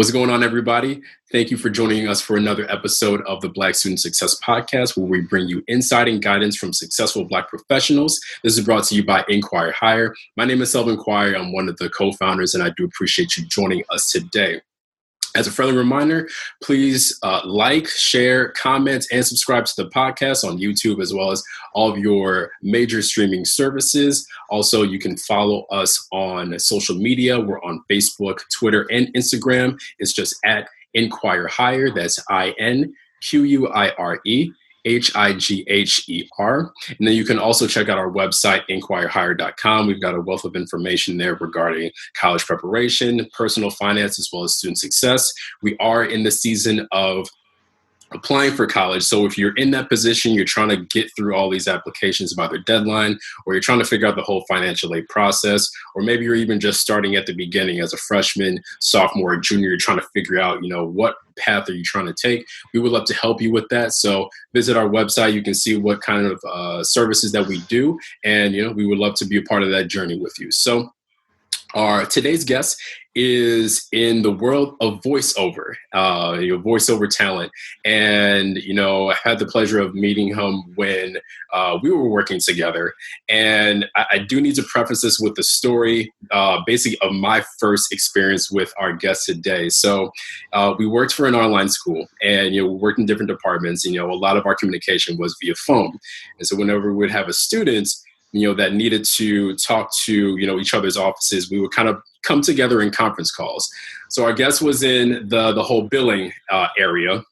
What's going on, everybody? Thank you for joining us for another episode of the Black Student Success Podcast, where we bring you insight and guidance from successful Black professionals. This is brought to you by Inquire Hire. My name is Selvin Inquire. I'm one of the co-founders, and I do appreciate you joining us today. As a friendly reminder, please like, share, comment, and subscribe to the podcast on YouTube, as well as all of your major streaming services. Also, you can follow us on social media. We're on Facebook, Twitter, and Instagram. It's just at Inquire Hire. That's INQUIRE. HIGHER. And then you can also check out our website, inquirehire.com. We've got a wealth of information there regarding college preparation, personal finance, as well as student success. We are in the season of applying for college. So if you're in that position, you're trying to get through all these applications by their deadline, or you're trying to figure out the whole financial aid process, or maybe you're even just starting at the beginning as a freshman, sophomore, or junior, you're trying to figure out, what path are you trying to take? We would love to help you with that. So visit our website. You can see what kind of services that we do. And, we would love to be a part of that journey with you. So our today's guest is in the world of voiceover, voiceover talent. And, I had the pleasure of meeting him when we were working together. And I do need to preface this with the story, basically, of my first experience with our guest today. So we worked for an online school, and, we worked in different departments. A lot of our communication was via phone. And so whenever we would have a student, that needed to talk to, each other's offices, we would kind of come together in conference calls. So our guest was in the whole billing area.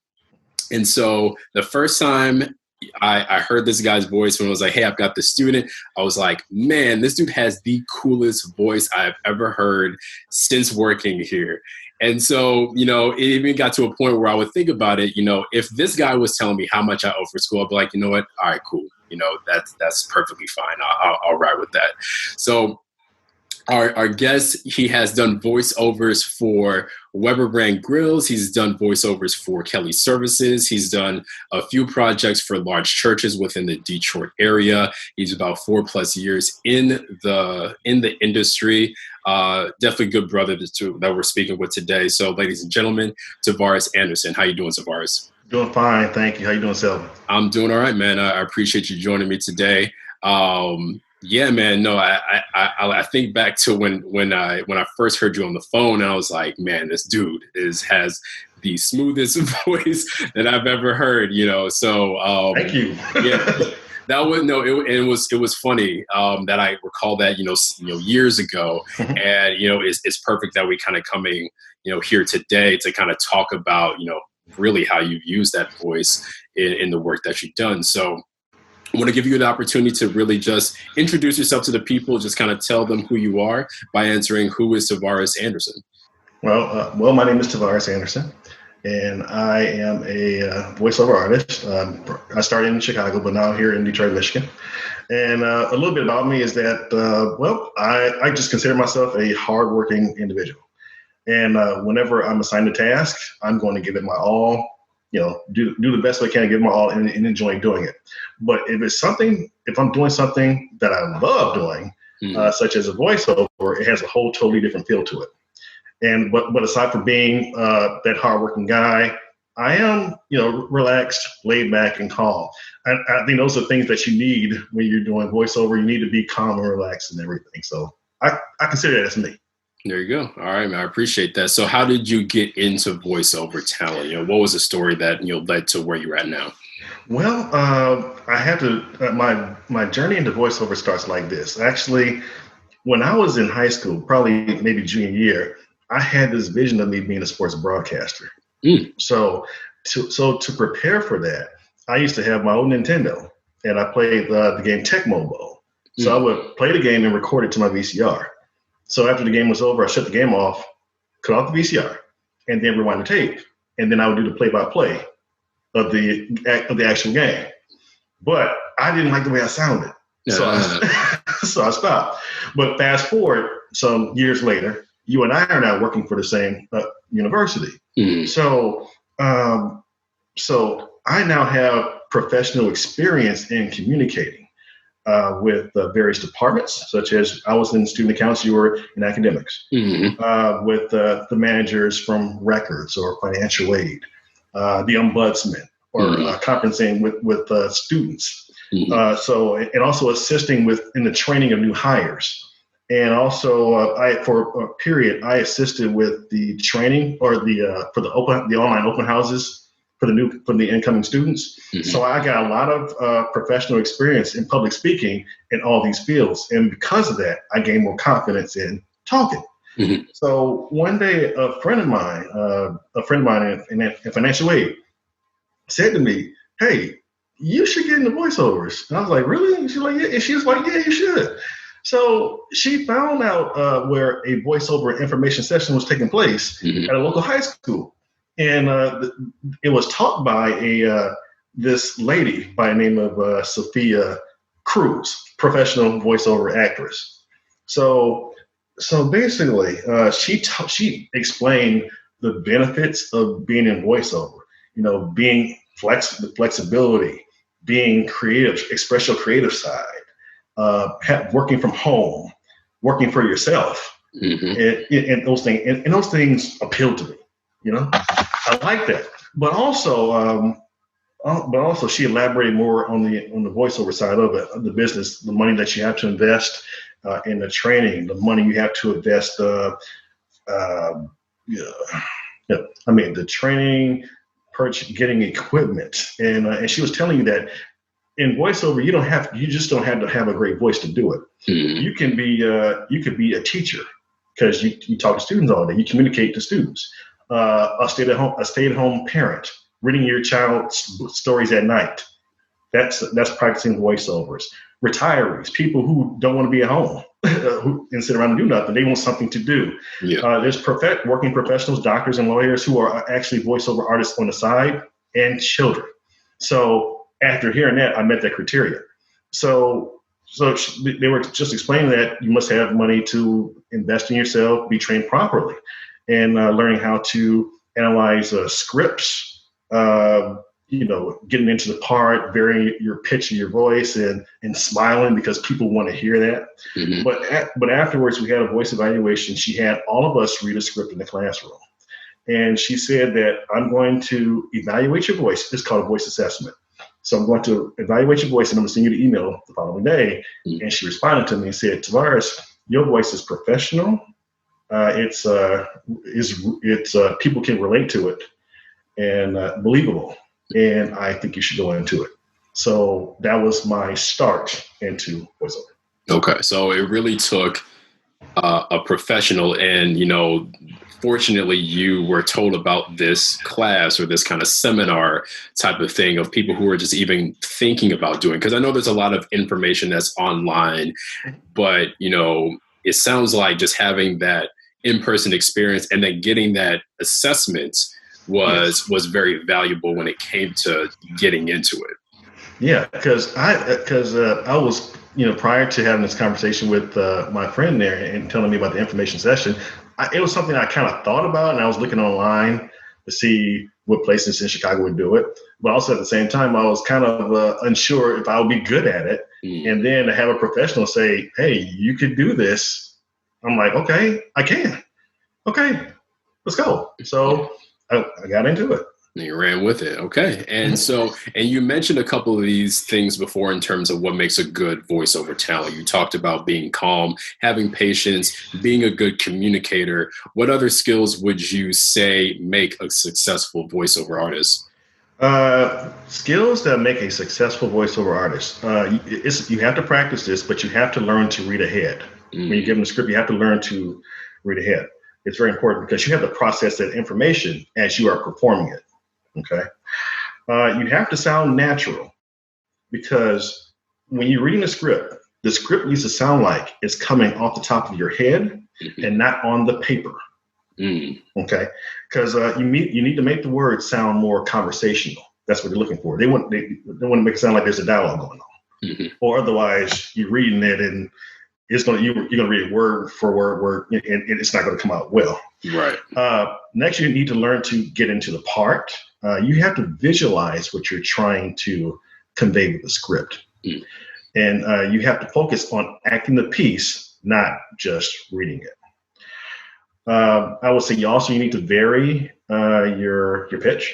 And so the first time I heard this guy's voice when I was like, hey, I've got this student, I was like, man, this dude has the coolest voice I've ever heard since working here. And so, it even got to a point where I would think about it, if this guy was telling me how much I owe for school, I'd be like, you know what? All right, cool. That's perfectly fine. I'll ride with that. So our guest, he has done voiceovers for Weber Brand Grills. He's done voiceovers for Kelly Services. He's done a few projects for large churches within the Detroit area. He's about 4+ years in the industry. Definitely good brother that we're speaking with today. So, ladies and gentlemen, Tavares Anderson. How you doing, Tavares? Doing fine, thank you. How you doing, Selvin? I'm doing all right, man. I appreciate you joining me today. Yeah, man. No, I think back to when I first heard you on the phone, and I was like, man, this dude has the smoothest voice that I've ever heard. So thank you. Yeah. It was funny that I recall that years ago, and it's perfect that we kind of coming here today to kind of talk about really how you've used that voice in the work that you've done. So I want to give you the opportunity to really just introduce yourself to the people, just kind of tell them who you are by answering, who is Tavares Anderson? Well, my name is Tavares Anderson, and I am a voiceover artist. I started in Chicago, but now I'm here in Detroit, Michigan. And a little bit about me is that, I just consider myself a hardworking individual. And whenever I'm assigned a task, I'm going to give it my all, do the best I can, give it my all, and enjoy doing it. But if I'm doing something that I love doing, such as a voiceover, it has a whole totally different feel to it. But aside from being that hardworking guy, I am, relaxed, laid back, and calm. I think those are things that you need when you're doing voiceover. You need to be calm and relaxed and everything. So I consider that as me. There you go. All right, man. I appreciate that. So how did you get into voiceover talent? What was the story that led to where you're at now? Well, I had to, my journey into voiceover starts like this. Actually, when I was in high school, probably maybe junior year, I had this vision of me being a sports broadcaster. So to prepare for that, I used to have my own Nintendo, and I played the game Tecmo Bowl. So I would play the game and record it to my VCR. So after the game was over, I shut the game off, cut off the VCR, and then rewind the tape. And then I would do the play-by-play of the actual game. But I didn't like the way I sounded. So I stopped. But fast forward some years later, you and I are now working for the same university. So I now have professional experience in communicating. with various departments, such as I was in student accounts, you were in academics, with the managers from records or financial aid, the ombudsman, or conferencing with students. And also assisting in the training of new hires. And also, for a period, I assisted with the training or for the online open houses for the incoming students. So I got a lot of professional experience in public speaking in all these fields, and because of that, I gained more confidence in talking. So one day, a friend of mine in financial aid said to me, "Hey, you should get into voiceovers." And I was like, "Really?" And she's like, "Yeah." And she was like, "Yeah, you should." So she found out where a voiceover information session was taking place at a local high school. And it was taught by this lady by the name of Sophia Cruz, professional voiceover actress. So basically, she explained the benefits of being in voiceover. Being flexibility, being creative, express your creative side, working from home, working for yourself, and those things. And those things appeal to me. I like that. But also, she elaborated more on the voiceover side of it, of the business, the money that you have to invest in the training, the money you have to invest. The training, getting equipment, and she was telling you that in voiceover, you just don't have to have a great voice to do it. You could be a teacher because you talk to students all day. You communicate to students. A stay-at-home parent reading your child's stories at night. That's practicing voiceovers. Retirees, people who don't want to be at home and sit around and do nothing. They want something to do. There's working professionals, doctors and lawyers who are actually voiceover artists on the side, and children. So after hearing that, I met that criteria. So they were just explaining that you must have money to invest in yourself, be trained properly, and learning how to analyze scripts, getting into the part, varying your pitch of your voice, and smiling because people want to hear that. But afterwards, we had a voice evaluation. She had all of us read a script in the classroom. And she said that I'm going to evaluate your voice. It's called a voice assessment. So I'm going to evaluate your voice, and I'm going to send you the email the following day. And she responded to me and said, "Tavaress, your voice is professional. It's people can relate to it, and believable. And I think you should go into it." So that was my start into voiceover. Okay, so it really took a professional, and fortunately, you were told about this class or this kind of seminar type of thing of people who are just even thinking about doing. Because I know there's a lot of information that's online, but it sounds like just having that in-person experience and then getting that assessment was very valuable when it came to getting into it. Yeah, because I was, prior to having this conversation with my friend there and telling me about the information session, it was something I kind of thought about, and I was looking online to see what places in Chicago would do it. But also at the same time, I was kind of unsure if I would be good at it. And then to have a professional say, "Hey, you could do this," I'm like, "Okay, I can. Okay, let's go." So I got into it. And you ran with it. Okay. And and you mentioned a couple of these things before in terms of what makes a good voiceover talent. You talked about being calm, having patience, being a good communicator. What other skills would you say make a successful voiceover artist? Skills that make a successful voiceover artist. You have to practice this, but you have to learn to read ahead. When you give them the script, you have to learn to read ahead. It's very important because you have to process that information as you are performing it. Okay. You have to sound natural because when you're reading the script needs to sound like it's coming off the top of your head and not on the paper. Okay. Because you need to make the words sound more conversational. That's what they're looking for. They want to make it sound like there's a dialogue going on, or otherwise you're reading it and you're going to read it word for word, and it's not going to come out well. Right. Next, you need to learn to get into the part. You have to visualize what you're trying to convey with the script. And you have to focus on acting the piece, not just reading it. I would say you need to vary your pitch.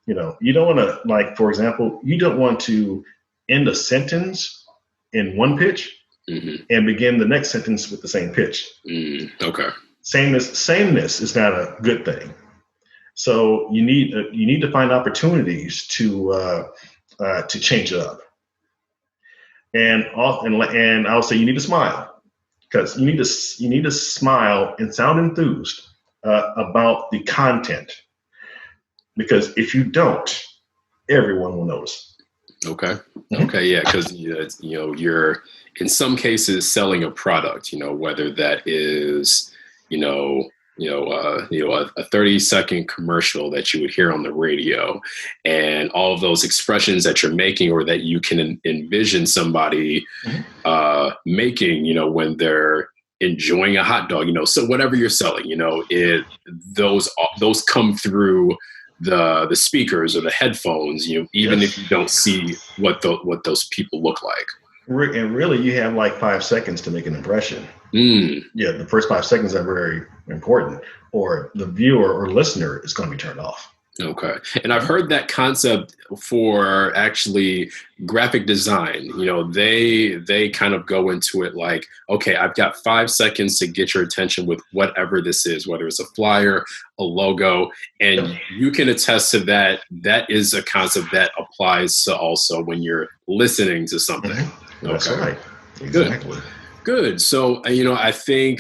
You don't want to, like, for example, you don't want to end a sentence in one pitch and begin the next sentence with the same pitch. Okay. Sameness is not a good thing. So you need to find opportunities to change it up. And I'll say you need to smile, because you need to smile and sound enthused about the content. Because if you don't, everyone will notice. Okay. Okay. Yeah. Because you're in some cases selling a product. Whether that is a 30-second commercial that you would hear on the radio, and all of those expressions that you're making, or that you can envision somebody making, when they're enjoying a hot dog, so whatever you're selling, those come through the speakers or the headphones, even if you don't see what those people look like. And really, you have like 5 seconds to make an impression. Yeah, the first 5 seconds are very important, or the viewer or listener is going to be turned off. Okay. And I've heard that concept for actually graphic design. They kind of go into it like, okay, I've got 5 seconds to get your attention with whatever this is, whether it's a flyer, a logo, and you can attest to that. That is a concept that applies to also when you're listening to something. That's okay. Right. Exactly. Good. So, I think,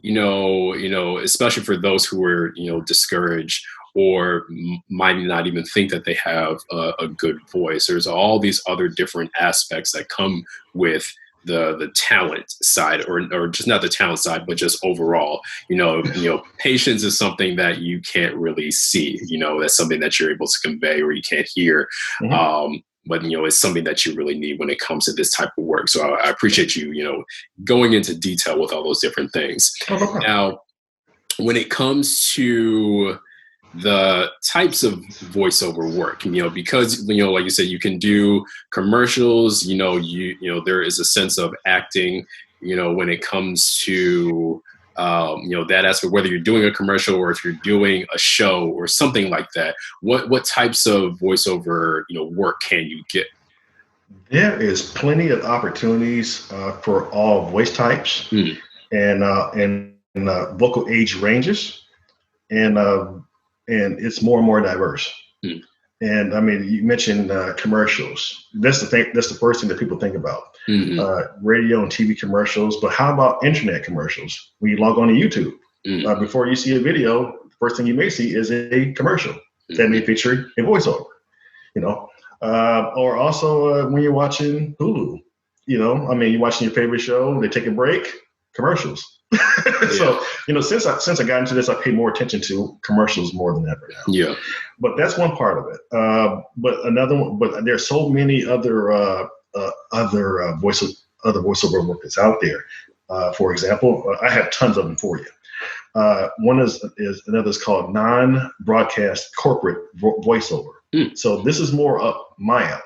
especially for those who are, discouraged or might not even think that they have a good voice, there's all these other different aspects that come with the talent side, or just not the talent side, but just overall, patience is something that you can't really see, that's something that you're able to convey or you can't hear. But, it's something that you really need when it comes to this type of work. So I appreciate you, going into detail with all those different things. Now, when it comes to the types of voiceover work, because, like you said, you can do commercials, there is a sense of acting, when it comes to, that aspect, whether you're doing a commercial or if you're doing a show or something like that. What types of voiceover, work can you get? There is plenty of opportunities for all voice types and vocal age ranges, and it's more and more diverse. And I mean, you mentioned commercials. That's the first thing that people think about. Radio and TV commercials, but how about internet commercials? When you log on to YouTube, before you see a video, the first thing you may see is a commercial that may feature a voiceover, or also when you're watching Hulu, you're watching your favorite show, they take a break, commercials. So, since I got into this, I pay more attention to commercials more than ever now. Yeah. But that's one part of it. But another one, but there's so many other voiceover work that's out there. For example, I have tons of them for you. One is another's called non-broadcast corporate voiceover. So this is more up my alley.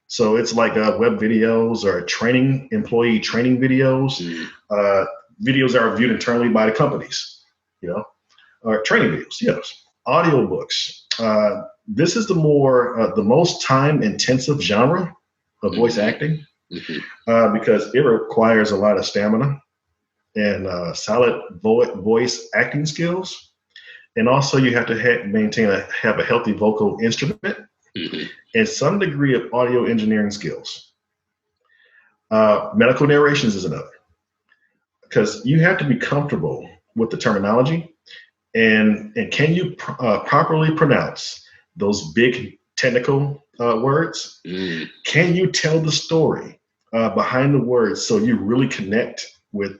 So it's like web videos or employee training videos, videos that are viewed internally by the companies, or training videos, yes. Audiobooks. This is the most time-intensive genre of voice acting because it requires a lot of stamina and solid voice acting skills. And also you have to have a healthy vocal instrument and some degree of audio engineering skills. Medical narrations is another, because you have to be comfortable with the terminology and can you properly pronounce those big technical words? Can you tell the story behind the words so you really connect with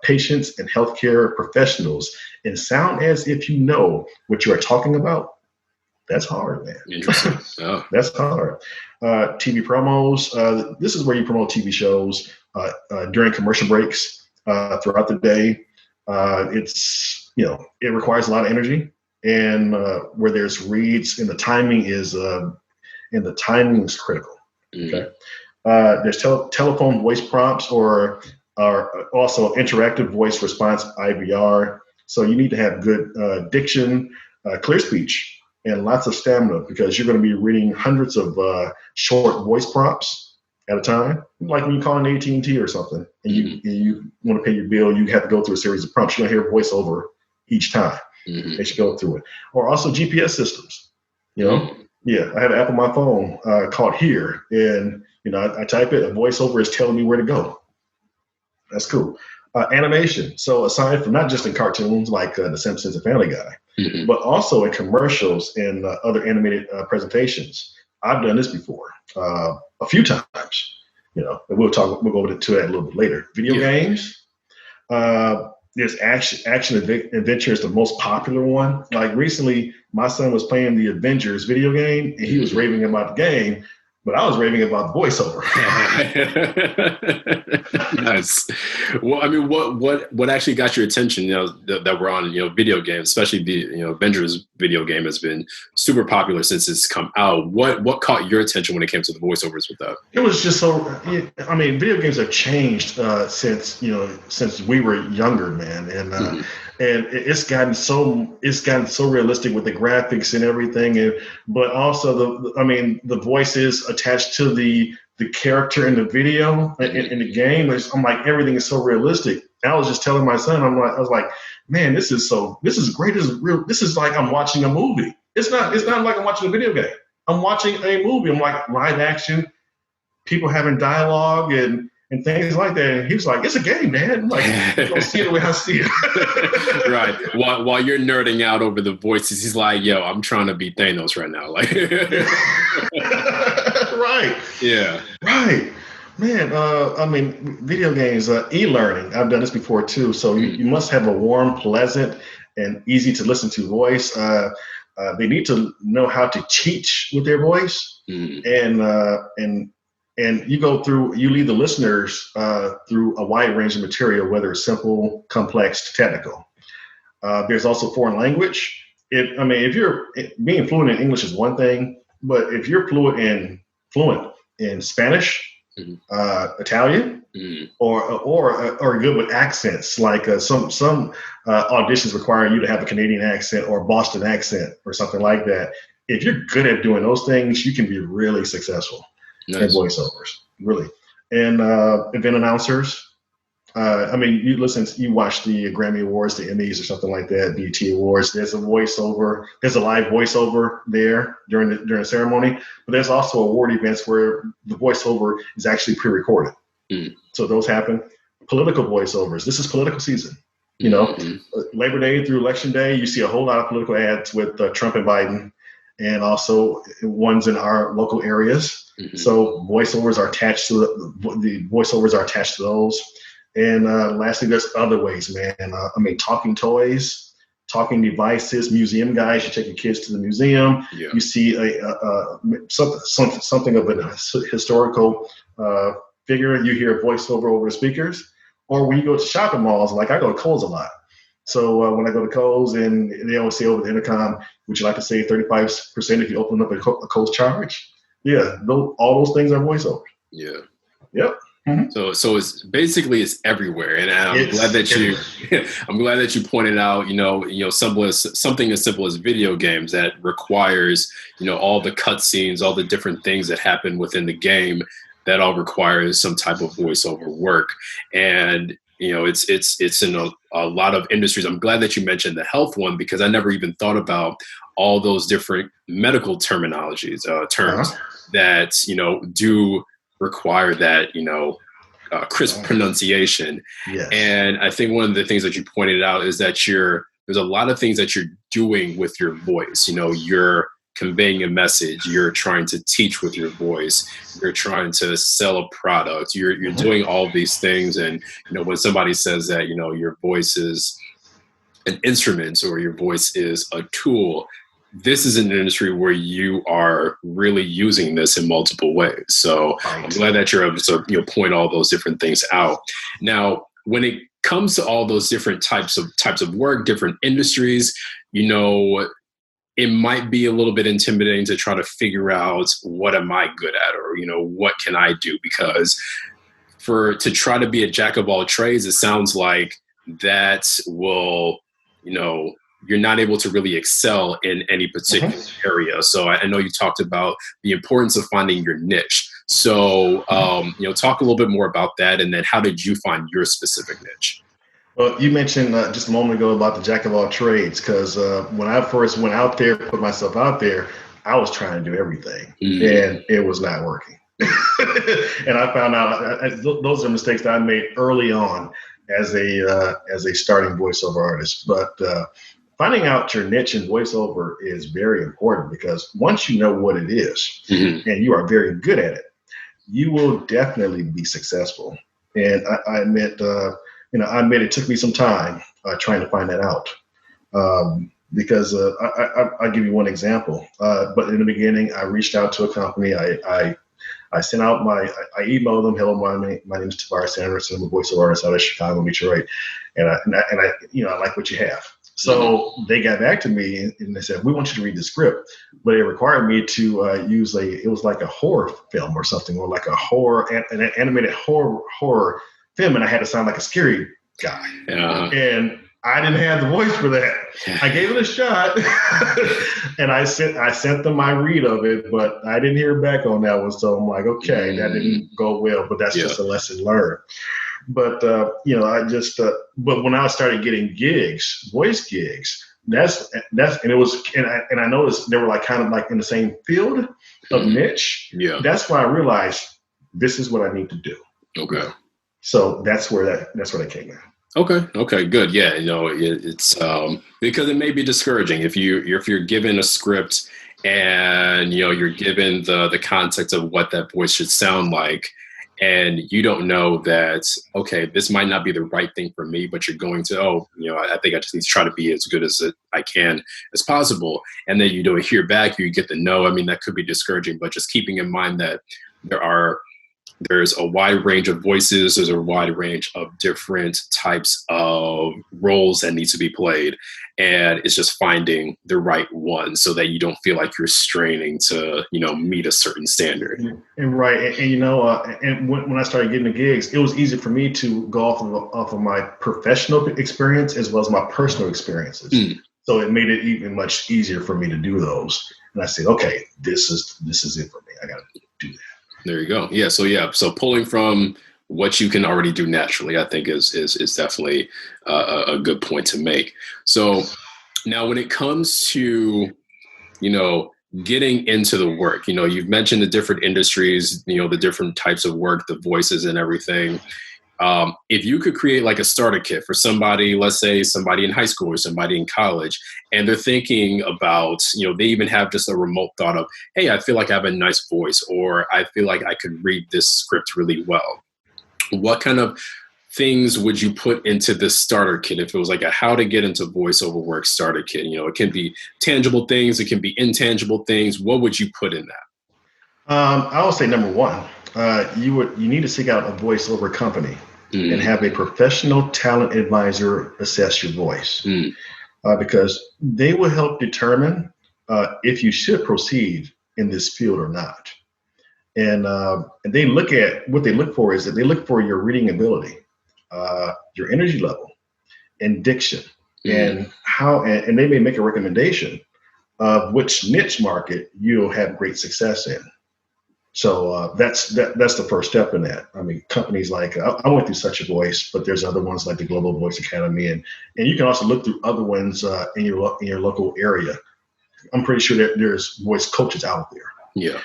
patients and healthcare professionals and sound as if you know what you are talking about? That's hard, man. Interesting. Oh. That's hard. TV promos. This is where you promote TV shows during commercial breaks throughout the day. It requires a lot of energy, and where there's reads, and the timing is critical. Okay. There's telephone voice prompts or also interactive voice response IVR. So you need to have good diction, clear speech, and lots of stamina because you're going to be reading hundreds of short voice prompts at a time. Like when you call an AT&T or something and you want to pay your bill, you have to go through a series of prompts. You're going to hear voiceover each time as you go through it. Or also GPS systems, you know? Yeah, I have an app on my phone called Here, and I type it, a voiceover is telling me where to go. That's cool. Animation. So aside from not just in cartoons like The Simpsons and Family Guy, but also in commercials and other animated presentations. I've done this before a few times, and we'll go into that a little bit later. Video games. There's action adventure is the most popular one. Like recently, my son was playing the Avengers video game, and he was raving about the game, but I was raving about the voiceover. Nice. Well, I mean, what actually got your attention? That we're on video games, especially the Avengers video game has been super popular since it's come out. What caught your attention when it came to the voiceovers with that? It was just so. I mean, video games have changed since we were younger, man, and it's gotten so realistic with the graphics and everything, but also the voices attached to the character in the video in the game. I'm like, everything is so realistic. And I was just telling my son, I was like, man, this is great. This is like I'm watching a movie. It's not like I'm watching a video game. I'm watching a movie. I'm like live action, people having dialogue and things like that. And he was like, it's a game, man. I'm like, you don't see it the way I see it. Right. While you're nerding out over the voices, he's like, yo, I'm trying to beat Thanos right now. Like, right. Yeah. Right. Man, video games, e-learning. I've done this before too. So you must have a warm, pleasant, and easy to listen to voice. They need to know how to teach with their voice, and you lead the listeners through a wide range of material, whether it's simple, complex, to technical. There's also foreign language. If you're being fluent in English is one thing, but if you're fluent in Spanish, Italian, or good with accents, like some auditions require you to have a Canadian accent or a Boston accent or something like that. If you're good at doing those things, you can be really successful. Nice. And voiceovers, really. And event announcers. You watch the Grammy Awards, the Emmys, or something like that, BET Awards. There's a voiceover. There's a live voiceover there during the ceremony. But there's also award events where the voiceover is actually pre-recorded. So those happen. Political voiceovers. This is political season. Labor Day through Election Day, you see a whole lot of political ads with Trump and Biden, and also ones in our local areas. So voiceovers are attached to the voiceovers are attached to those. And lastly, there's other ways, man. Talking toys, talking devices, museum guys. You take your kids to the museum. Yeah. You see something of a historical figure. You hear a voiceover over the speakers. Or when you go to shopping malls, like I go to Kohl's a lot. So when I go to Kohl's, and they always say over the intercom, would you like to save 35% if you open up a Kohl's charge? Yeah, all those things are voiceovers. Yeah. Yep. So it's everywhere, and I'm glad that you pointed out something as simple as video games that requires all the cutscenes, all the different things that happen within the game, that all requires some type of voiceover work. And it's in a lot of industries. I'm glad that you mentioned the health one, because I never even thought about all those different medical terms that do require that crisp pronunciation. Yes. And I think one of the things that you pointed out is that there's a lot of things that you're doing with your voice. You're conveying a message, you're trying to teach with your voice, you're trying to sell a product, you're doing all these things. And when somebody says that your voice is an instrument or your voice is a tool, this is an industry where you are really using this in multiple ways. So I'm glad that you're able to point all those different things out. Now, when it comes to all those different types of work, different industries, it might be a little bit intimidating to try to figure out what am I good at, or, what can I do? Because to try to be a jack of all trades, it sounds like that will, you're not able to really excel in any particular area. So I know you talked about the importance of finding your niche. So, talk a little bit more about that. And then how did you find your specific niche? Well, you mentioned just a moment ago about the jack of all trades, because when I first went out there, put myself out there, I was trying to do everything, and it was not working. And I found out those are mistakes that I made early on as a starting voiceover artist. But finding out your niche in voiceover is very important, because once you know what it is and you are very good at it, you will definitely be successful. And I admit, it took me some time trying to find that out. Because I'll give you one example. But in the beginning, I reached out to a company. I sent out I emailed them, hello, my name is Tavares Anderson. I'm a voiceover artist out of Chicago, Detroit. And I like what you have. So they got back to me and they said, we want you to read the script, but it required me to use it was like a horror film or something, or like an animated horror film. And I had to sound like a scary guy. And I didn't have the voice for that. I gave it a shot, and I sent them my read of it, but I didn't hear back on that one. So I'm like, okay, that didn't go well, but that's just a lesson learned. But but when I started getting gigs, voice gigs, and I noticed they were like kind of like in the same field of niche. Yeah, that's why I realized this is what I need to do. Okay. So that's where that came in. Okay, good. Yeah, it's because it may be discouraging if you're given a script and you're given the context of what that voice should sound like, and you don't know that, okay, this might not be the right thing for me, but you're going to, I think I just need to try to be as good as I can as possible, and then you don't hear back, you get the no. I mean, that could be discouraging, but just keeping in mind that there's a wide range of voices. There's a wide range of different types of roles that need to be played. And it's just finding the right one so that you don't feel like you're straining to, meet a certain standard. And right. And when I started getting the gigs, it was easy for me to go off of my professional experience as well as my personal experiences. So it made it even much easier for me to do those. And I said, okay, this is it for me. I got to do that. There you go. Yeah. So pulling from what you can already do naturally, I think is definitely a good point to make. So now when it comes to, getting into the work, you've mentioned the different industries, the different types of work, the voices and everything. If you could create like a starter kit for somebody, let's say somebody in high school or somebody in college, and they're thinking about, they even have just a remote thought of, hey, I feel like I have a nice voice, or I feel like I could read this script really well. What kind of things would you put into this starter kit if it was like a how to get into voiceover work starter kit? It can be tangible things, it can be intangible things. What would you put in that? I would say number one, you need to seek out a voiceover company and have a professional talent advisor assess your voice, because they will help determine if you should proceed in this field or not. And they look at what they look for is that they look for your reading ability, your energy level, and diction, and how. And they may make a recommendation of which niche market you'll have great success in. So that's the first step in that. I mean, companies like I went through Such a Voice, but there's other ones like the Global Voice Academy, and you can also look through other ones in your local area. I'm pretty sure that there's voice coaches out there. Yeah.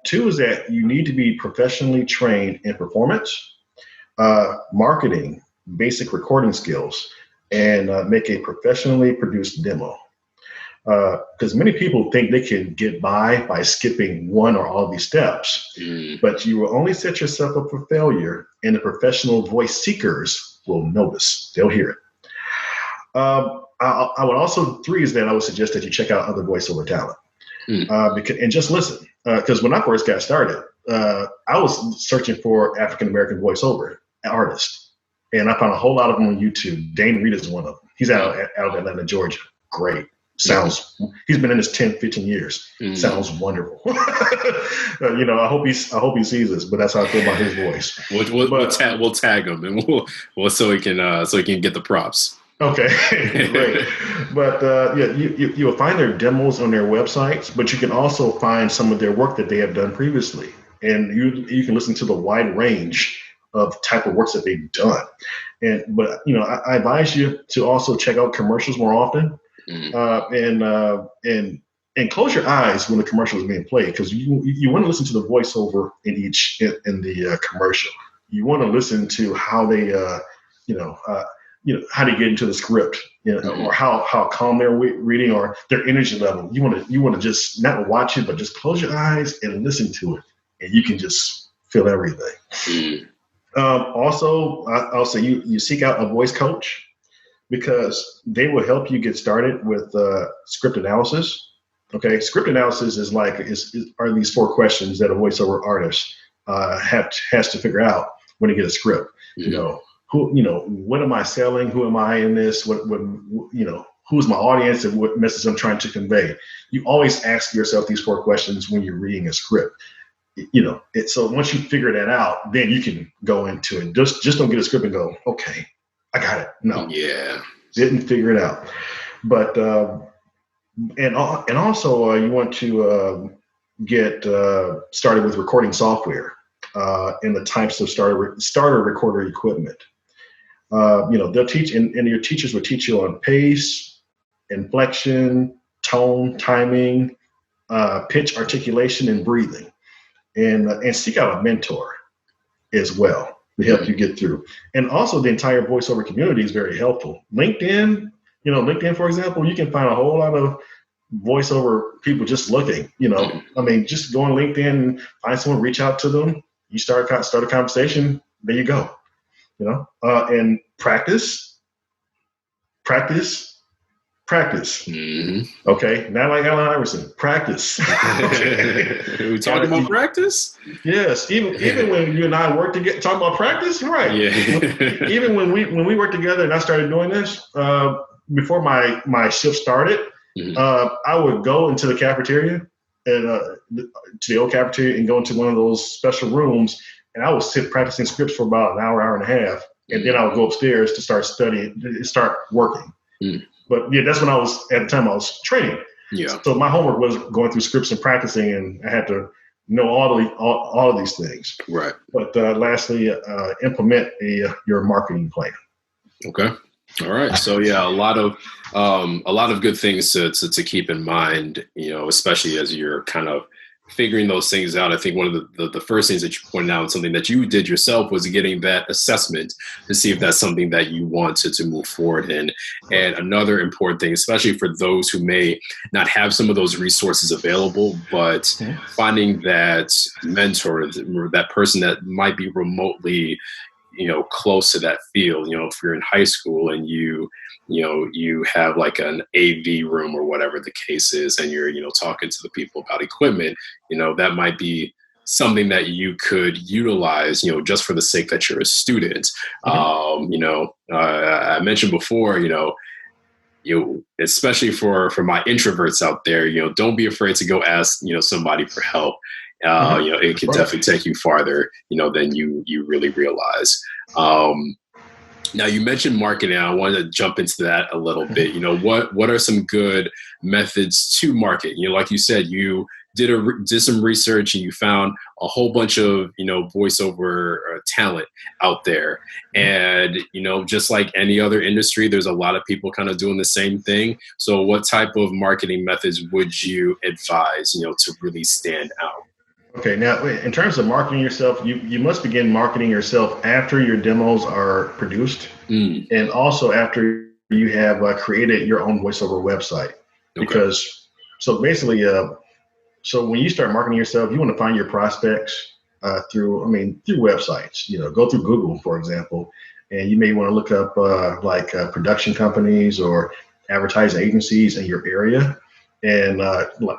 Two is that you need to be professionally trained in performance, marketing, basic recording skills, and make a professionally produced demo. Because many people think they can get by skipping one or all these steps, but you will only set yourself up for failure, and the professional voice seekers will notice. They'll hear it. I would also, three is that I would suggest that you check out other voiceover talent, and just listen. Because when I first got started, I was searching for African-American voiceover artists, and I found a whole lot of them on YouTube. Dane Reed is one of them. He's out of Atlanta, Georgia. Great. sounds, he's been in this 10, 15 years. Sounds wonderful. I hope he sees this, but that's how I feel about his voice. We'll tag him, and we'll so he can get the props. Okay, great. But you'll find their demos on their websites, but you can also find some of their work that they have done previously, and you can listen to the wide range of type of works that they've done. But I advise you to also check out commercials more often, and close your eyes when the commercial is being played, because you want to listen to the voiceover in the commercial. You want to listen to how they how they get into the script, or how calm they're reading, or their energy level. You want to just not watch it, but just close your eyes and listen to it, and you can just feel everything. Also, I'll say you seek out a voice coach, because they will help you get started with script analysis. Okay, script analysis are these 4 questions that a voiceover artist has to figure out when they get a script. What am I selling? Who am I in this? Who's my audience, and what message I'm trying to convey? You always ask yourself these 4 questions when you're reading a script. So once you figure that out, then you can go into it. Just don't get a script and go, okay, I got it. No, didn't figure it out. But and also you want to get started with recording software and the types of starter recorder equipment. They'll teach, and your teachers will teach you on pace, inflection, tone, timing, pitch, articulation, and breathing. And seek out a mentor as well to help you get through. And also the entire voiceover community is very helpful. LinkedIn, for example, you can find a whole lot of voiceover people just looking, just go on LinkedIn, find someone, reach out to them. You start a conversation, there you go, and practice. Okay, not like Allen Iverson. Practice. We talking about practice? Yes, even when you and I work together, talking about practice, right? Yeah. Even when we worked together and I started doing this, before my shift started, I would go into the cafeteria and to the old cafeteria and go into one of those special rooms, and I would sit practicing scripts for about an hour and a half, and then I would go upstairs to start working. But that's when I was training. Yeah. So my homework was going through scripts and practicing, and I had to know all of these things. Right. But lastly, implement your marketing plan. Okay. All right. So a lot of good things to keep in mind, especially as you're kind of figuring those things out. I think one of the first things that you pointed out, something that you did yourself, was getting that assessment to see if that's something that you wanted to move forward in. And another important thing, especially for those who may not have some of those resources available, but finding that mentor, that person that might be remotely close to that field. If you're in high school and you have like an AV room or whatever the case is, and you're, talking to the people about equipment, that might be something that you could utilize, just for the sake that you're a student. I mentioned before, especially for my introverts out there, don't be afraid to go ask, somebody for help. It can definitely take you farther, than you really realize. Now, you mentioned marketing. I wanted to jump into that a little bit. What are some good methods to market? Like you said, you did some research and you found a whole bunch of, voiceover talent out there. And, just like any other industry, there's a lot of people kind of doing the same thing. So what type of marketing methods would you advise, to really stand out? Okay, now in terms of marketing yourself, you must begin marketing yourself after your demos are produced, and also after you have created your own voiceover website. Okay. Because so basically, so when you start marketing yourself, you want to find your prospects through websites. Go through Google, for example, and you may want to look up production companies or advertising agencies in your area, and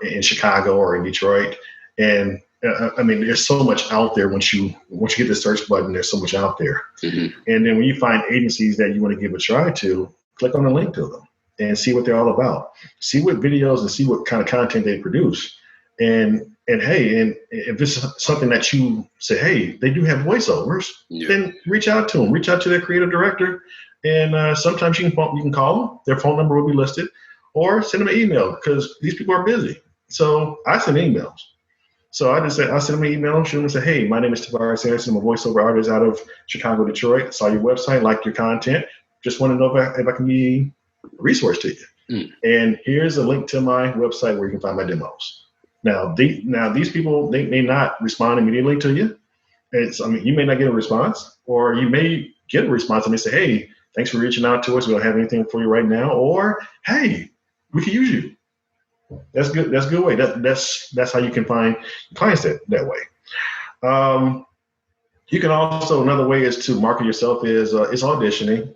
in Chicago or in Detroit, and there's so much out there. Once you hit the search button, there's so much out there. And then when you find agencies that you want to give a try to, click on the link to them. and see what they're all about. See what videos and see what kind of content they produce. And hey, and if it's something that you say, hey, they do have voiceovers, then reach out to them. Reach out to their creative director, and sometimes you can call them. Their phone number will be listed, or send them an email because these people are busy. So I send emails. So I send them an email, shoot them and say, hey, my name is Tavares Anderson. I'm a voiceover artist out of Chicago, Detroit. Saw your website, liked your content. Just want to know if I can be a resource to you. And here's a link to my website where you can find my demos. Now these people, they may not respond immediately to you. You may not get a response, or you may get a response and they say, hey, thanks for reaching out to us. We don't have anything for you right now. Or, hey, we can use you. That's good. That's a good way. That's how you can find clients that way. You can also, another way is to market yourself is auditioning.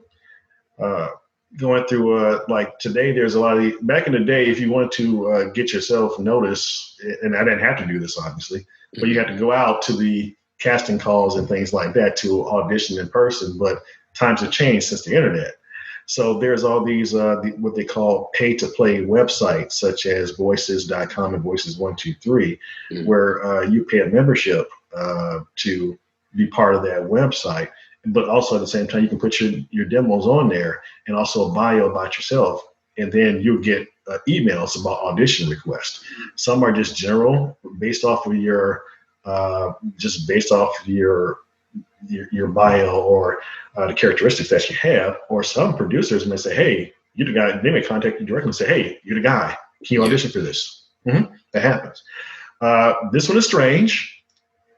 Going through like today, there's a lot of back in the day, if you wanted to get yourself noticed, and I didn't have to do this obviously, but you had to go out to the casting calls and things like that to audition in person. But times have changed since the internet. So there's all these what they call pay-to-play websites, such as Voices.com and Voices123, where you pay a membership to be part of that website. But also at the same time, you can put your demos on there and also a bio about yourself. And then you'll get emails about audition requests. Some are just general, based off of your your bio or the characteristics that you have. Or some producers may say, hey, you're the guy. They may contact you directly and say, hey, you're the guy. Can you audition for this? That happens. This one is strange.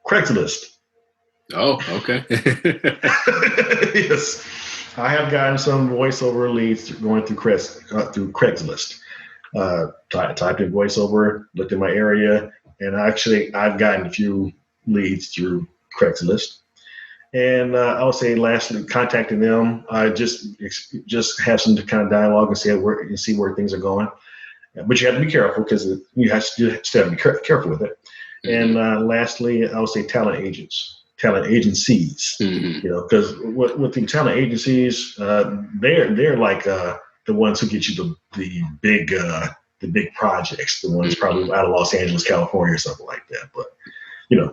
Craigslist. Oh, okay. Yes, I have gotten some voiceover leads going through Craigslist. Typed in voiceover, looked in my area, and I've gotten a few leads through Craigslist. And I would say, lastly, contacting them, just have some kind of dialogue and see where things are going. But you have to be careful because you have to still have to be careful with it. And lastly, I would say talent agencies, because with the talent agencies, they're like the ones who get you the big projects, the ones probably out of Los Angeles, California, or something like that. But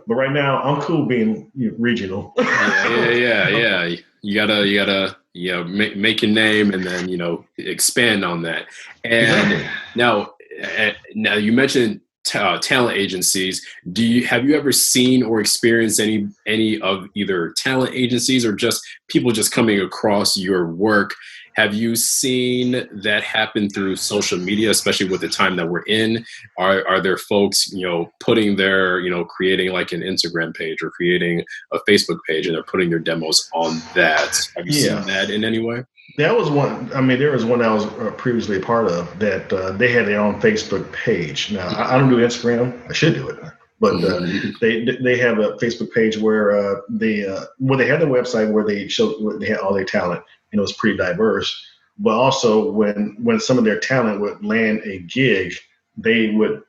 right now I'm cool being regional. Yeah. You gotta make your name and then expand on that. And now you mentioned talent agencies. Have you ever seen or experienced any of either talent agencies or just people just coming across your work? Have you seen that happen through social media, especially with the time that we're in? Are there folks, putting their, creating like an Instagram page or creating a Facebook page and they're putting their demos on that? Have you seen that in any way? That was one. I mean, there was one I was previously a part of that they had their own Facebook page. Now, I don't do Instagram. I should do it, but they have a Facebook page where they had their website where they had all their talent. It was pretty diverse. But also, when some of their talent would land a gig, they would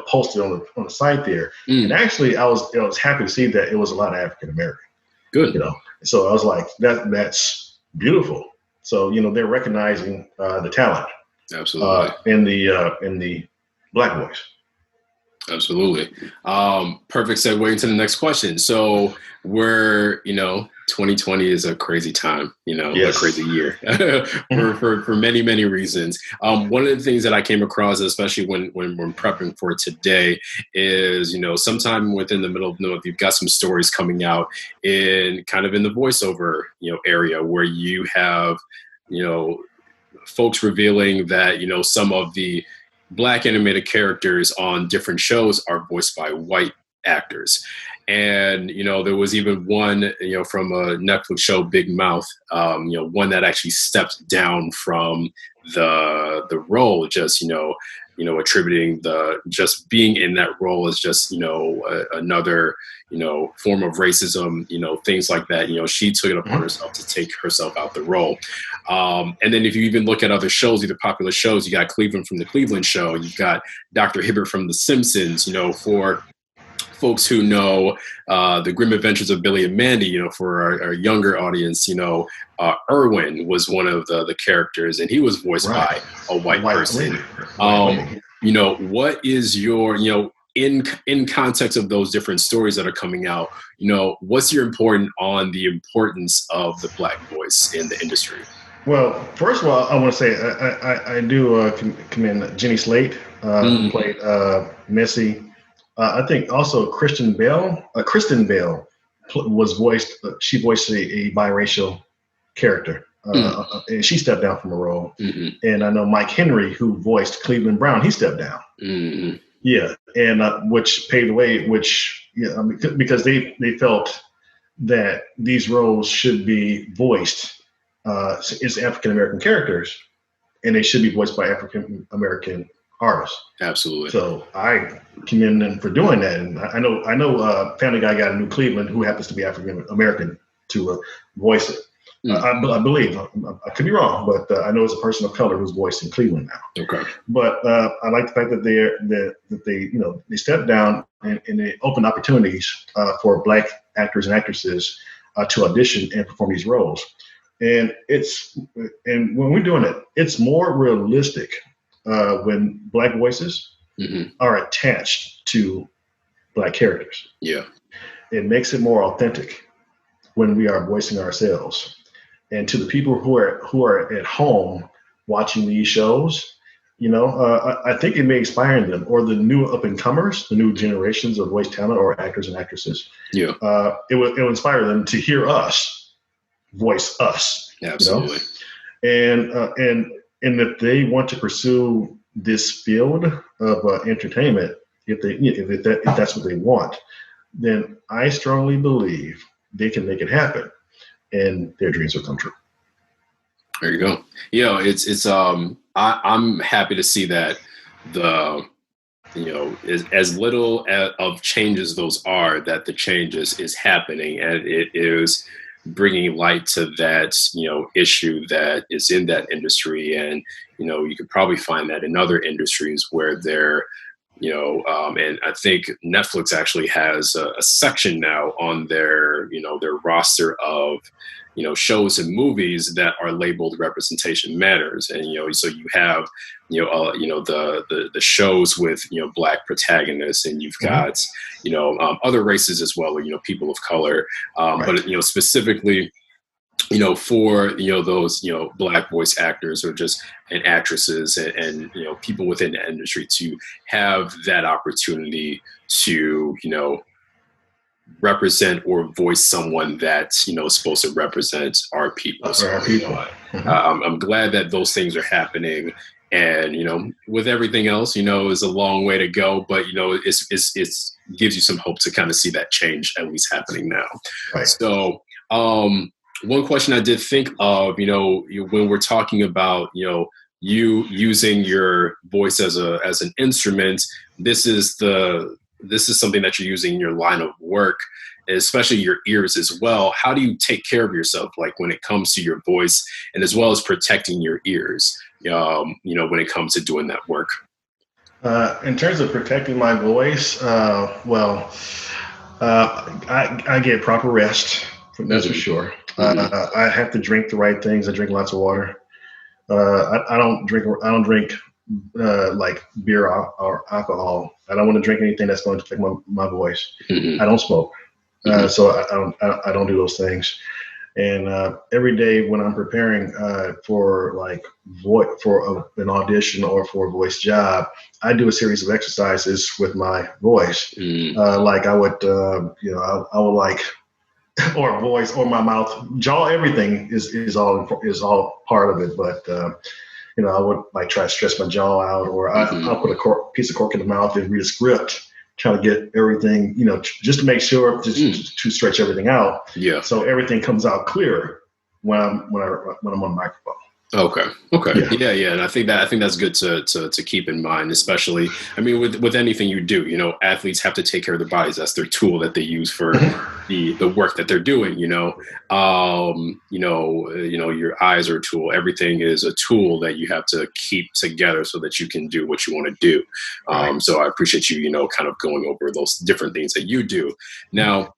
post it on the site there. And actually, I was happy to see that it was a lot of African American. Good. So I was like, that's beautiful. So they're recognizing the talent, absolutely, in the Black voice. Absolutely. Perfect segue into the next question. So we're 2020 is a crazy time, a crazy year for many reasons. One of the things that I came across, especially when prepping for today, is sometime within the middle of the month, you've got some stories coming out in the voiceover area where you have folks revealing that some of the Black animated characters on different shows are voiced by white actors. And, there was even one, from a Netflix show, Big Mouth, one that actually stepped down from the role, just, attributing just being in that role as just, another, form of racism, things like that. She took it upon herself to take herself out the role. And then if you even look at other shows, either popular shows, you got Cleveland from the Cleveland Show, you've got Dr. Hibbert from The Simpsons, for folks who know the Grim Adventures of Billy and Mandy, for our younger audience, Irwin was one of the characters, and he was voiced by a white person. What is your, in context of those different stories that are coming out, what's your important on the importance of the Black voice in the industry? Well, first of all, I want to say I do commend Jenny Slate, who played Missy. I think also Kristen Bell was voiced. She voiced a biracial character, and she stepped down from a role. And I know Mike Henry, who voiced Cleveland Brown, he stepped down. Yeah, and which paved the way. Because they felt that these roles should be voiced as African American characters, and they should be voiced by African American artists. Absolutely. So I commend them for doing that. And I know Family Guy got a new Cleveland who happens to be African American to voice it. I believe. I could be wrong, but I know it's a person of color who's voiced in Cleveland now. Okay. But I like the fact that they stepped down and they opened opportunities for Black actors and actresses to audition and perform these roles. And when we're doing it, it's more realistic when Black voices are attached to Black characters. Yeah. It makes it more authentic when we are voicing ourselves. And to the people who are at home watching these shows, I think it may inspire them, or the new up and comers, the new generations of voice talent or actors and actresses. Yeah. It will inspire them to hear us voice us. Absolutely. And if they want to pursue this field of entertainment, if that's what they want, then I strongly believe they can make it happen, and their dreams will come true. There you go. It's I'm happy to see that as little of changes those are, that the changes is happening, and it is bringing light to that, issue that is in that industry. And, you could probably find that in other industries where they're, and I think Netflix actually has a section now on their roster of, shows and movies that are labeled Representation Matters. And, so you have, the shows with, Black protagonists, and you've got, other races as well, or, people of color. Right. But, specifically, for, those, Black voice actors or just and actresses and people within the industry to have that opportunity to, represent or voice someone that's, supposed to represent our people. So, I'm glad that those things are happening. And, with everything else, is a long way to go, but, it's gives you some hope to kind of see that change at least happening now. Right. So, one question I did think of, when we're talking about, you using your voice as an instrument, this is something that you're using in your line of work, especially your ears as well. How do you take care of yourself, like when it comes to your voice, and as well as protecting your ears, when it comes to doing that work? In terms of protecting my voice, I get proper rest. That's for sure. I have to drink the right things. I drink lots of water. I don't drink like beer or alcohol. I don't want to drink anything that's going to affect my voice. I don't smoke, so I don't do those things. And every day when I'm preparing for an audition or for a voice job, I do a series of exercises with my voice. Like I would, I would like. Or voice or my mouth, jaw, everything is all part of it. But I would like try to stretch my jaw out, or I'll put a piece of cork in the mouth and read a script, try to get everything, just to make sure to stretch everything out. Yeah. So everything comes out clear when I'm on the microphone. Okay. Okay. Yeah. Yeah. And I think that's good to keep in mind, especially, I mean, with anything you do, athletes have to take care of their bodies. That's their tool that they use for the work that they're doing, your eyes are a tool. Everything is a tool that you have to keep together so that you can do what you want to do. Right. So I appreciate you, kind of going over those different things that you do. Now,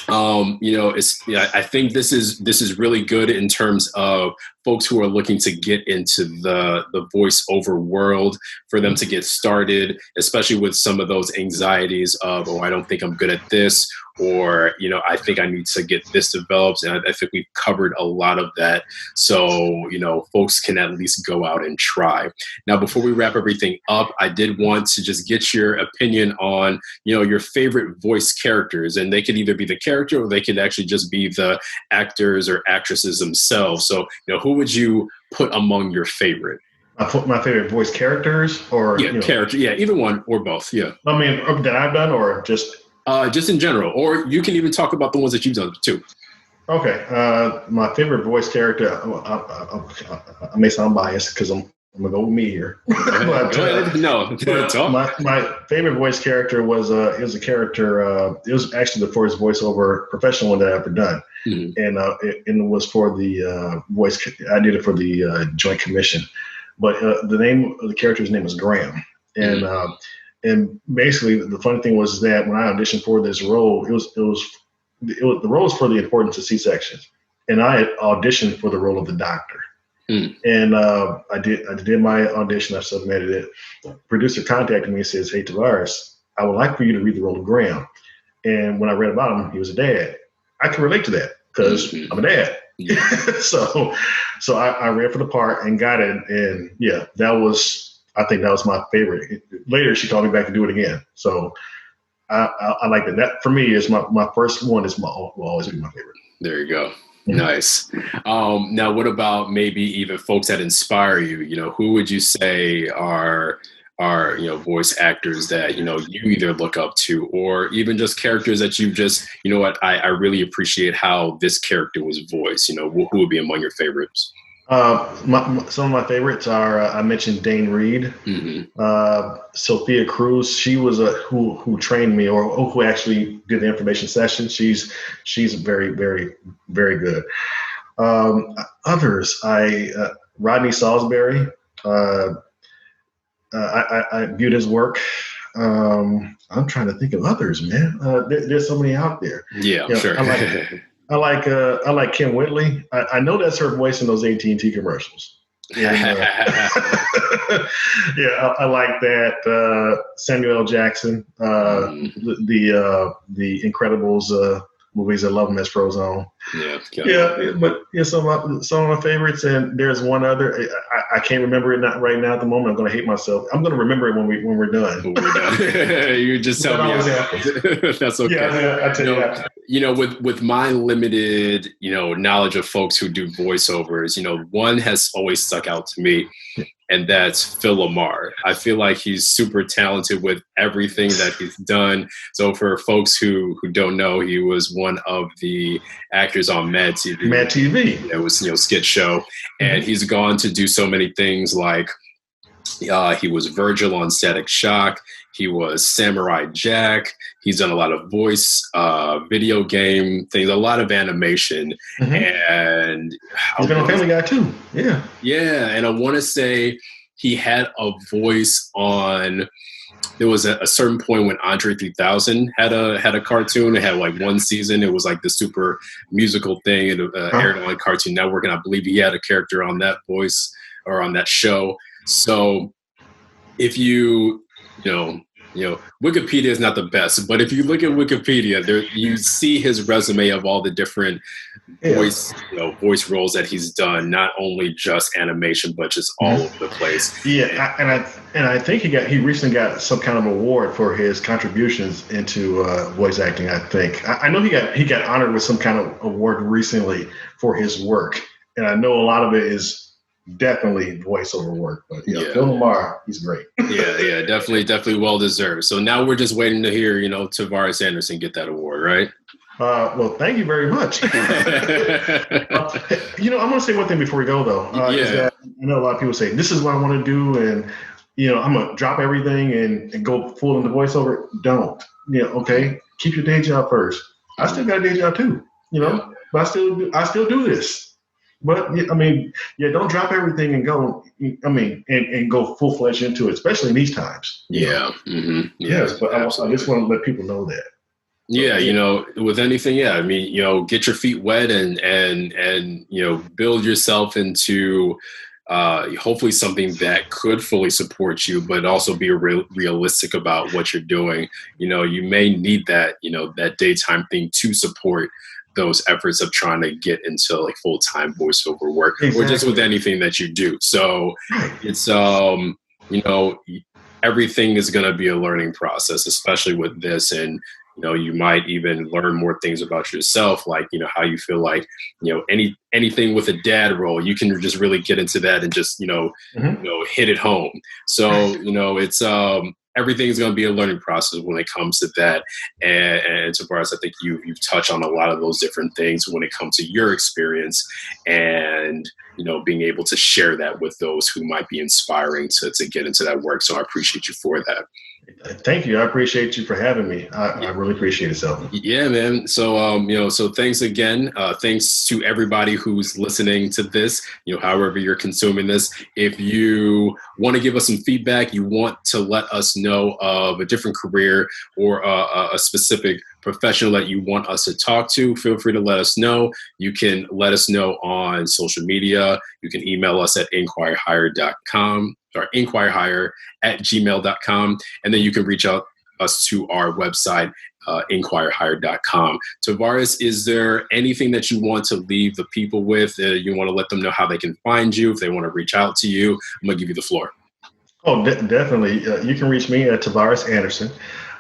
I think this is really good in terms of folks who are looking to get into the voiceover world, for them to get started, especially with some of those anxieties of, oh, I don't think I'm good at this, or I think I need to get this developed. And I think we've covered a lot of that, so folks can at least go out and try. Now, before we wrap everything up, I did want to just get your opinion on your favorite voice characters, and they could either be the character or they could actually just be the actors or actresses themselves. So who would you put among your favorite? I put my favorite voice characters, or Character, either one or both. I mean, that I've done, or just in general, or you can even talk about the ones that you've done too. Okay. My favorite voice character, I may sound biased because I'm gonna go with me here. My favorite voice character was it was a character. It was actually the first voiceover professional one that I've ever done, and it was for the voice. I did it for the Joint Commission, but the name of the character's name was Graham, and and basically the funny thing was that when I auditioned for this role, the role was for the importance of C-sections, and I had auditioned for the role of the doctor. And I did my audition. I submitted it. The producer contacted me and says, "Hey, Tavares, I would like for you to read the role of Graham." And when I read about him, he was a dad. I can relate to that because I'm a dad. Yeah. so I read for the part and got it. And yeah, I think that was my favorite. Later, she called me back to do it again. So I like that. That for me is my first one. Will always be my favorite. There you go. Nice. Now, what about maybe even folks that inspire you? Who would you say are voice actors that you either look up to, or even just characters that you just I really appreciate how this character was voiced. Who would be among your favorites? Some of my favorites are I mentioned Dane Reed, Sophia Cruz. She was who trained me, or who actually did the information session. She's very, very, very good. Others, Rodney Salisbury. I viewed his work. I'm trying to think of others, man. There's so many out there. Yeah, sure. I like Kim Whitley. I know that's her voice in those AT&T commercials. And, I like that. Samuel L. Jackson, the Incredibles movies. I love them as Frozone. Some of my favorites, and there's one other. I can't remember it not right now at the moment. I'm going to hate myself. I'm going to remember it when we're done. You just tell me. That's okay. Yeah, I tell you that. With my limited, knowledge of folks who do voiceovers, one has always stuck out to me, and that's Phil Lamar. I feel like he's super talented with everything that he's done. So for folks who don't know, he was one of the actors on Mad TV. Mad TV. It was, skit show. And he's gone to do so many things, like he was Virgil on Static Shock. He was Samurai Jack. He's done a lot of voice, video game things, a lot of animation. And he's been on Family Guy too. Yeah. Yeah. And I want to say he had a voice on, there was a certain point when Andre 3000 had a cartoon. It had like one season. It was like the super musical thing. It aired on Cartoon Network. And I believe he had a character on that voice or on that show. So if Wikipedia is not the best, but if you look at Wikipedia, there you see his resume of all the different voice roles that he's done, not only just animation, but just all over the place. Yeah, and I think he recently got some kind of award for his contributions into voice acting. I think I know he got honored with some kind of award recently for his work, and I know a lot of it is definitely voiceover work, but Phil Lamar, he's great. definitely well deserved. So now we're just waiting to hear Tavares Anderson get that award, right? Well, thank you very much. I'm going to say one thing before we go, though. Is that I know a lot of people say, this is what I want to do, and, I'm going to drop everything and go full into voiceover. Don't. Okay, keep your day job first. I still got a day job, too, but I still do this. But, don't drop everything and go, and go full-fledged into it, especially in these times. Yeah. Mm-hmm. Yes, but I just want to let people know that. Yeah, with anything, get your feet wet and build yourself into hopefully something that could fully support you, but also be realistic about what you're doing. You may need that, that daytime thing to support those efforts of trying to get into like full-time voiceover work. Exactly. Or just with anything that you do. So it's, everything is going to be a learning process, especially with this. And, you might even learn more things about yourself, like, how you feel like, anything with a dad role, you can just really get into that and just, hit it home. So, it's, everything's going to be a learning process when it comes to that. And Tavaress, I think you've touched on a lot of those different things when it comes to your experience and, being able to share that with those who might be inspiring to get into that work. So I appreciate you for that. Thank you. I appreciate you for having me. I really appreciate it, Selby. Yeah, man. So, so thanks again. Thanks to everybody who's listening to this, however you're consuming this. If you want to give us some feedback, you want to let us know of a different career or a specific professional that you want us to talk to, feel free to let us know. You can let us know on social media. You can email us at inquirehire.com or inquirehire@gmail.com. And then you can reach out us to our website, inquirehire.com. Tavaress, is there anything that you want to leave the people with? You want to let them know how they can find you if they want to reach out to you? I'm going to give you the floor. Oh, definitely. You can reach me at Tavares Anderson.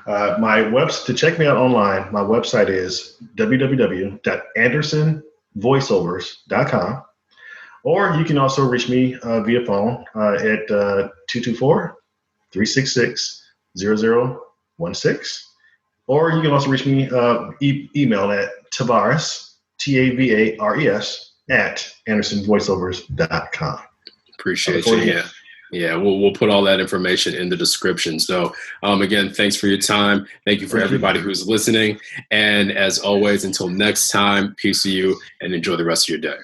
To check me out online, my website is www.andersonvoiceovers.com. Or you can also reach me via phone at 224-366-0016. Or you can also reach me email at Tavares, Tavares, @andersonvoiceovers.com. Appreciate you. Yeah. Yeah, we'll put all that information in the description. So again, thanks for your time. Thank you for everybody who's listening. And as always, until next time, peace to you and enjoy the rest of your day.